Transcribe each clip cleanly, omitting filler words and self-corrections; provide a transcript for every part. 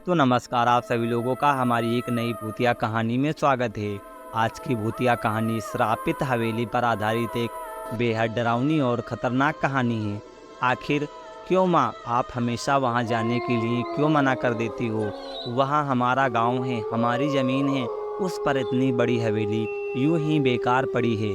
तो नमस्कार आप सभी लोगों का हमारी एक नई भूतिया कहानी में स्वागत है। आज की भूतिया कहानी श्रापित हवेली पर आधारित एक बेहद डरावनी और ख़तरनाक कहानी है। आखिर क्यों माँ आप हमेशा वहाँ जाने के लिए क्यों मना कर देती हो? वहाँ हमारा गांव है, हमारी ज़मीन है, उस पर इतनी बड़ी हवेली यूं ही बेकार पड़ी है।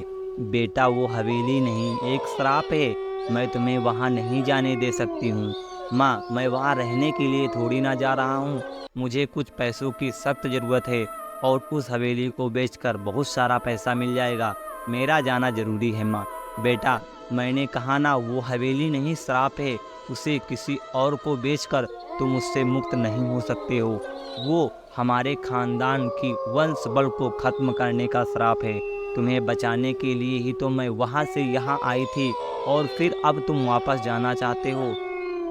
बेटा वो हवेली नहीं, एक श्राप है। मैं तुम्हें वहाँ नहीं जाने दे सकती हूँ। माँ मैं वहाँ रहने के लिए थोड़ी ना जा रहा हूँ, मुझे कुछ पैसों की सख्त ज़रूरत है और उस हवेली को बेचकर बहुत सारा पैसा मिल जाएगा। मेरा जाना ज़रूरी है माँ। बेटा मैंने कहा ना, वो हवेली नहीं श्राप है, उसे किसी और को बेचकर तुम उससे मुक्त नहीं हो सकते हो। वो हमारे खानदान की वंश बल को ख़त्म करने का श्राप है। तुम्हें बचाने के लिए ही तो मैं वहाँ से यहाँ आई थी और फिर अब तुम वापस जाना चाहते हो।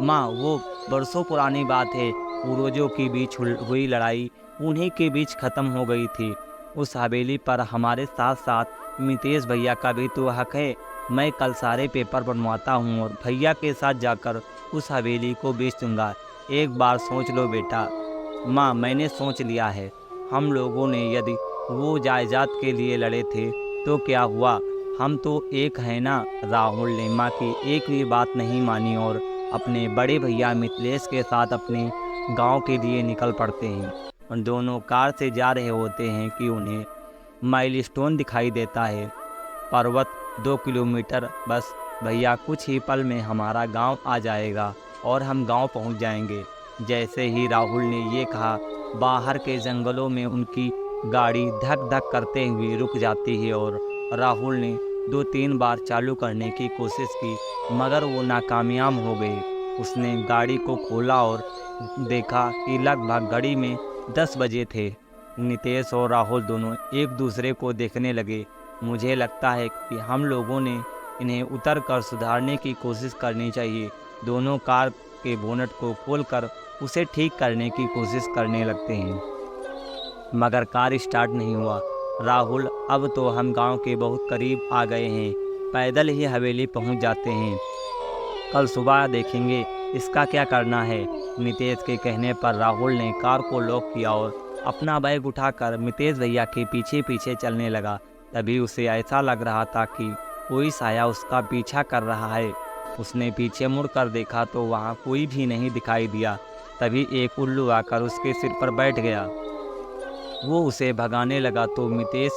माँ वो बरसों पुरानी बात है, पूर्वजों के बीच हुई लड़ाई उन्हीं के बीच ख़त्म हो गई थी। उस हवेली पर हमारे साथ साथ मितेश भैया का भी तो हक है। मैं कल सारे पेपर बनवाता हूँ और भैया के साथ जाकर उस हवेली को बेच दूँगा। एक बार सोच लो बेटा। माँ मैंने सोच लिया है। हम लोगों ने यदि वो जायदाद के लिए लड़े थे तो क्या हुआ, हम तो एक है ना। राहुल ने माँ की एक भी बात नहीं मानी और अपने बड़े भैया मिथिलेश के साथ अपने गांव के लिए निकल पड़ते हैं। उन दोनों कार से जा रहे होते हैं कि उन्हें माइलस्टोन दिखाई देता है। पर्वत 2 किलोमीटर, बस भैया कुछ ही पल में हमारा गांव आ जाएगा और हम गांव पहुंच जाएंगे। जैसे ही राहुल ने ये कहा, बाहर के जंगलों में उनकी गाड़ी धक धक करते हुए रुक जाती है और राहुल ने 2-3 बार चालू करने की कोशिश की मगर वो नाकामयाब हो गई। उसने गाड़ी को खोला और देखा कि लगभग घड़ी में 10 बजे थे। नितेश और राहुल दोनों एक दूसरे को देखने लगे। मुझे लगता है कि हम लोगों ने इन्हें उतर कर सुधारने की कोशिश करनी चाहिए। दोनों कार के बोनट को खोलकर उसे ठीक करने की कोशिश करने लगते हैं मगर कार स्टार्ट नहीं हुआ। राहुल अब तो हम गांव के बहुत करीब आ गए हैं, पैदल ही हवेली पहुंच जाते हैं, कल सुबह देखेंगे इसका क्या करना है। मितेश के कहने पर राहुल ने कार को लॉक किया और अपना बैग उठाकर मितेश भैया के पीछे पीछे चलने लगा। तभी उसे ऐसा लग रहा था कि कोई साया उसका पीछा कर रहा है। उसने पीछे मुड़कर देखा तो वहाँ कोई भी नहीं दिखाई दिया। तभी एक उल्लू आकर उसके सिर पर बैठ गया। वो उसे भगाने लगा तो मितेश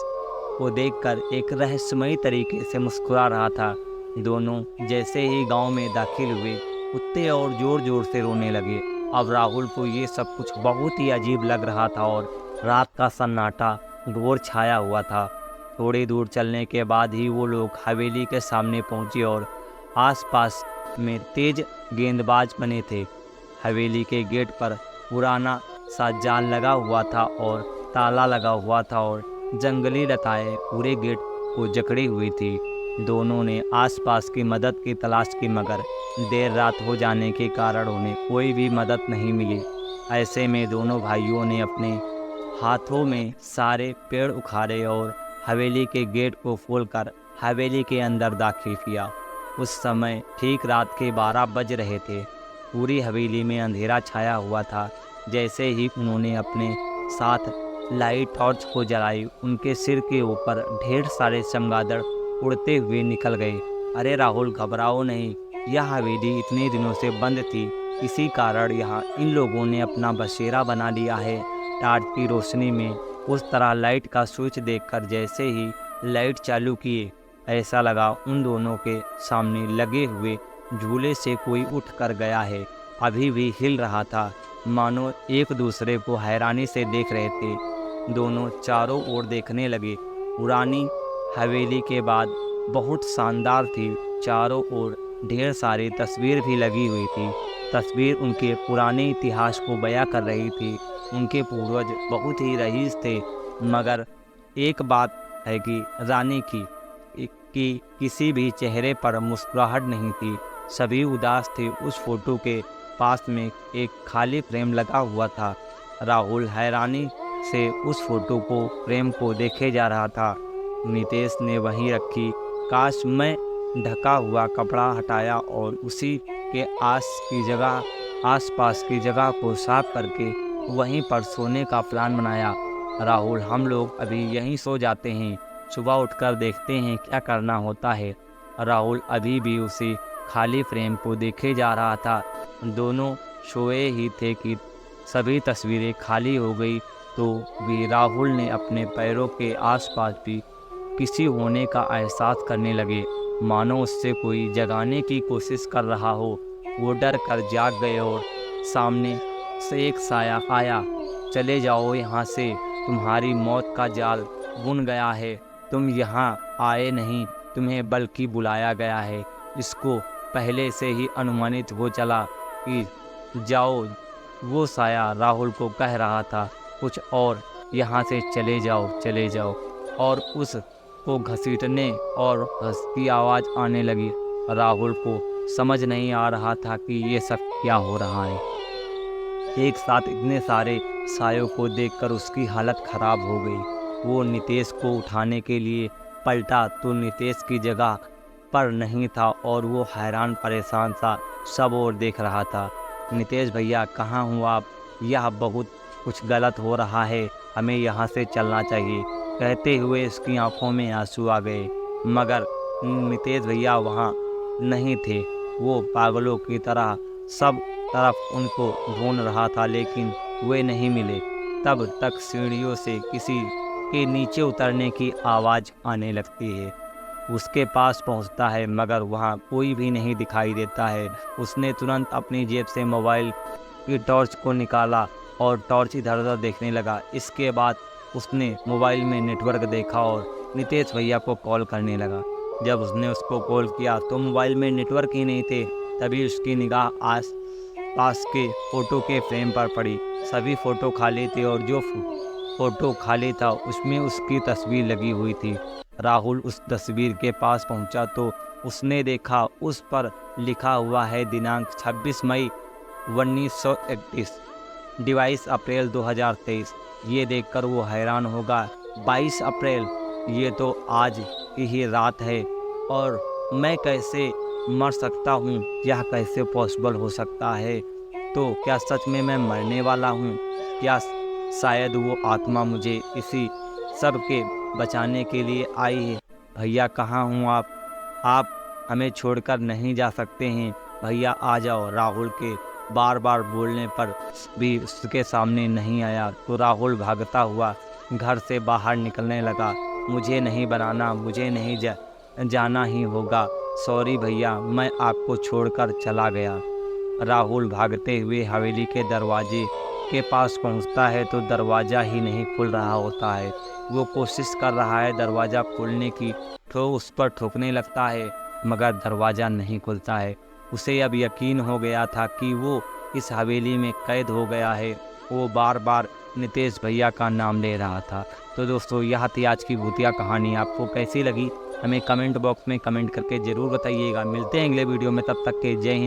को देखकर एक रहस्यमयी तरीके से मुस्कुरा रहा था। दोनों जैसे ही गांव में दाखिल हुए, कुत्ते और जोर जोर से रोने लगे। अब राहुल को ये सब कुछ बहुत ही अजीब लग रहा था और रात का सन्नाटा घोर छाया हुआ था। थोड़ी दूर चलने के बाद ही वो लोग हवेली के सामने पहुंचे और आसपास में तेज गेंदबाज बने थे। हवेली के गेट पर पुराना सा जाल लगा हुआ था और ताला लगा हुआ था और जंगली लताएं पूरे गेट को जकड़ी हुई थी। दोनों ने आसपास की मदद की तलाश की मगर देर रात हो जाने के कारण उन्हें कोई भी मदद नहीं मिली। ऐसे में दोनों भाइयों ने अपने हाथों में सारे पेड़ उखाड़े और हवेली के गेट को खोलकर हवेली के अंदर दाखिल किया। उस समय ठीक रात के 12 बज रहे थे। पूरी हवेली में अंधेरा छाया हुआ था। जैसे ही उन्होंने अपने साथ लाइट टॉर्च को जलाई, उनके सिर के ऊपर ढेर सारे चमगादड़ उड़ते हुए निकल गए। अरे राहुल घबराओ नहीं, यह हवेली इतने दिनों से बंद थी, इसी कारण यहाँ इन लोगों ने अपना बसेरा बना लिया है। टॉर्च की रोशनी में उस तरह लाइट का स्विच देखकर जैसे ही लाइट चालू किए, ऐसा लगा उन दोनों के सामने लगे हुए झूले से कोई उठ कर गया है। अभी भी हिल रहा था, मानो एक दूसरे को हैरानी से देख रहे थे। दोनों चारों ओर देखने लगे। पुरानी हवेली के बाद बहुत शानदार थी। चारों ओर ढेर सारी तस्वीर भी लगी हुई थी। तस्वीर उनके पुराने इतिहास को बयां कर रही थी। उनके पूर्वज बहुत ही रईस थे मगर एक बात है कि रानी की कि किसी भी चेहरे पर मुस्कुराहट नहीं थी, सभी उदास थे। उस फोटो के पास में एक खाली फ्रेम लगा हुआ था। राहुल हैरानी से उस फोटो को फ्रेम को देखे जा रहा था। नितेश ने वहीं रखी काश में ढका हुआ कपड़ा हटाया और उसी के आसपास की जगह को साफ करके वहीं पर सोने का प्लान बनाया। राहुल, हम लोग अभी यहीं सो जाते हैं, सुबह उठकर देखते हैं क्या करना होता है। राहुल अभी भी उसी खाली फ्रेम को देखे जा रहा था। दोनों सोए ही थे कि सभी तस्वीरें खाली हो गई तो भी राहुल ने अपने पैरों के आसपास भी किसी होने का एहसास करने लगे, मानो उससे कोई जगाने की कोशिश कर रहा हो। वो डर कर जाग गए और सामने से एक साया आया। चले जाओ यहाँ से, तुम्हारी मौत का जाल बुन गया है। तुम यहाँ आए नहीं, तुम्हें बल्कि बुलाया गया है। इसको पहले से ही अनुमानित हो चला कि जाओ। वो साया राहुल को कह रहा था कुछ और, यहाँ से चले जाओ, चले जाओ। और उस को घसीटने और हंसती आवाज़ आने लगी। राहुल को समझ नहीं आ रहा था कि ये सब क्या हो रहा है। एक साथ इतने सारे सायों को देखकर उसकी हालत ख़राब हो गई। वो नितेश को उठाने के लिए पलटा तो नितेश की जगह पर नहीं था और वो हैरान परेशान सा सब और देख रहा था। नितेश भैया, कहाँ हूँ आप? यह बहुत कुछ गलत हो रहा है, हमें यहाँ से चलना चाहिए। कहते हुए उसकी आंखों में आंसू आ गए, मगर नितेश भैया वहाँ नहीं थे। वो पागलों की तरह सब तरफ उनको ढूंढ रहा था, लेकिन वे नहीं मिले। तब तक सीढ़ियों से किसी के नीचे उतरने की आवाज़ आने लगती है। उसके पास पहुंचता है, मगर वहां कोई भी नहीं दिखाई देता है। उसने तुरंत अपनी जेब से मोबाइल की टॉर्च को निकाला और टॉर्च इधर उधर देखने लगा। इसके बाद उसने मोबाइल में नेटवर्क देखा और नितेश भैया को कॉल करने लगा। जब उसने उसको कॉल किया तो मोबाइल में नेटवर्क ही नहीं थे। तभी उसकी निगाह आस पास के फ़ोटो के फ्रेम पर पड़ी। सभी फ़ोटो खाली थे और जो फ़ोटो खाली था उसमें उसकी तस्वीर लगी हुई थी। राहुल उस तस्वीर के पास पहुंचा तो उसने देखा उस पर लिखा हुआ है दिनांक 26 मई 1931, 22 अप्रैल 2023। ये देखकर वो हैरान होगा। 22 अप्रैल, ये तो आज की ही रात है और मैं कैसे मर सकता हूँ? यह कैसे पॉसिबल हो सकता है? तो क्या सच में मैं मरने वाला हूँ? क्या शायद वो आत्मा मुझे इसी सब के बचाने के लिए आई है? भैया, कहाँ हूँ आप? आप हमें छोड़कर नहीं जा सकते हैं, भैया आ जाओ। राहुल के बार बार बोलने पर भी उसके सामने नहीं आया तो राहुल भागता हुआ घर से बाहर निकलने लगा। मुझे नहीं बनाना, मुझे नहीं जाना ही होगा। सॉरी भैया, मैं आपको छोड़कर चला गया। राहुल भागते हुए हवेली के दरवाजे के पास पहुंचता है तो दरवाज़ा ही नहीं खुल रहा होता है। वो कोशिश कर रहा है दरवाज़ा खोलने की, तो उस पर ठोकने लगता है, मगर दरवाज़ा नहीं खुलता है। उसे अब यकीन हो गया था कि वो इस हवेली में कैद हो गया है। वो बार बार नितेश भैया का नाम ले रहा था। तो दोस्तों, यह थी आज की भूतिया कहानी। आपको कैसी लगी हमें कमेंट बॉक्स में कमेंट करके ज़रूर बताइएगा। मिलते हैं अगले वीडियो में, तब तक के जय हिंद।